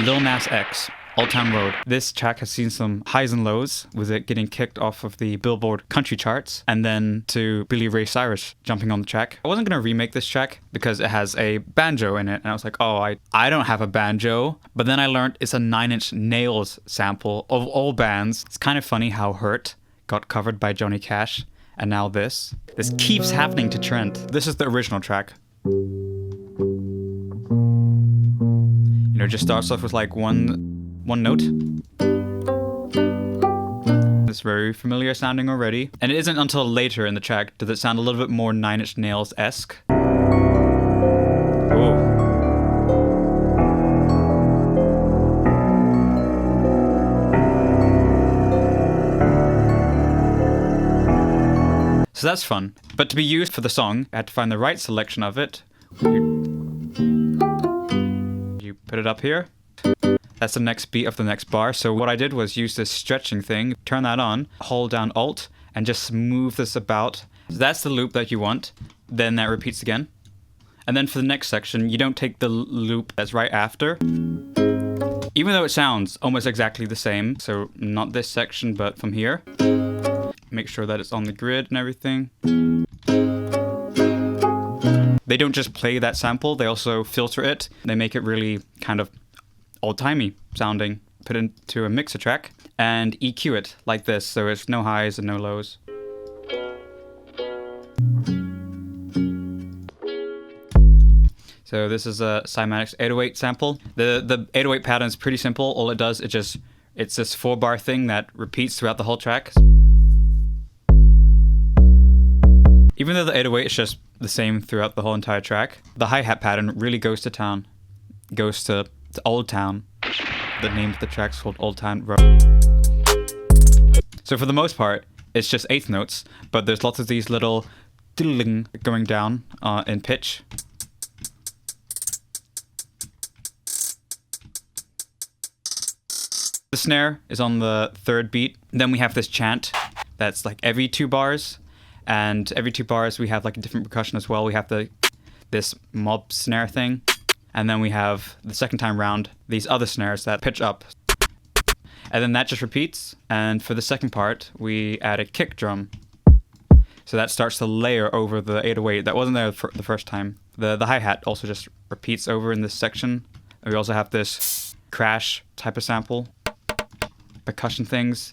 Lil Nas X, Old Town Road. This track has seen some highs and lows, with it getting kicked off of the Billboard country charts, and then to Billy Ray Cyrus jumping on the track. I wasn't going to remake this track because it has a banjo in it, and I was like, oh, I don't have a banjo. But then I learned it's a Nine Inch Nails sample of all bands. It's kind of funny how Hurt got covered by Johnny Cash, and now this. This keeps happening to Trent. This is the original track. You know, it just starts off with like one note. It's very familiar sounding already. And it isn't until later in the track does it sound a little bit more Nine Inch Nails-esque. Oh. So that's fun. But to be used for the song, I had to find the right selection of it. You put it up here. That's the next beat of the next bar. So what I did was use this stretching thing, turn that on, hold down Alt, and just move this about. So that's the loop that you want. Then that repeats again. And then for the next section, you don't take the loop that's right after. Even though it sounds almost exactly the same. So not this section, but from here. Make sure that it's on the grid and everything. They don't just play that sample, they also filter it. They make it really kind of old-timey sounding. Put it into a mixer track and EQ it like this, so it's no highs and no lows. So this is a Cymatics 808 sample. The 808 pattern is pretty simple. All it does, it's this 4-bar thing that repeats throughout the whole track. Even though the 808 is just the same throughout the whole entire track, the hi-hat pattern really goes to town. Goes to Old Town. The name of the track's called Old Town Road. So for the most part, it's just eighth notes, but there's lots of these little diddling going down in pitch. The snare is on the third beat. Then we have this chant that's like every 2 bars. And every 2 bars we have like a different percussion as well. We have this mob snare thing. And then we have the second time round these other snares that pitch up. And then that just repeats. And for the second part, we add a kick drum. So that starts to layer over the 808. That wasn't there for the first time. The hi-hat also just repeats over in this section. And we also have this crash type of sample. Percussion things.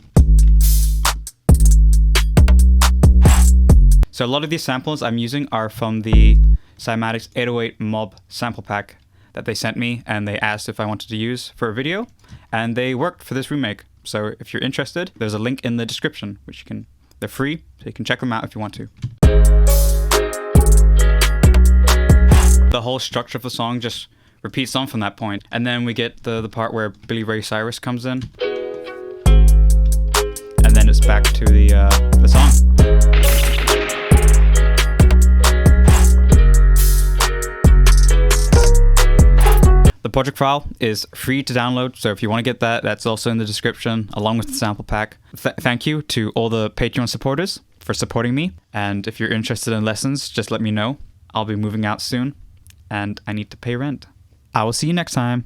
So a lot of these samples I'm using are from the Cymatics 808 Mob sample pack that they sent me, and they asked if I wanted to use for a video, and they worked for this remake. So if you're interested, there's a link in the description, which they're free, so you can check them out if you want to. The whole structure of the song just repeats on from that point, and then we get the part where Billy Ray Cyrus comes in, and then it's back to the song. The project file is free to download, so if you want to get that, that's also in the description, along with the sample pack. Thank you to all the Patreon supporters for supporting me, and if you're interested in lessons, just let me know. I'll be moving out soon, and I need to pay rent. I will see you next time.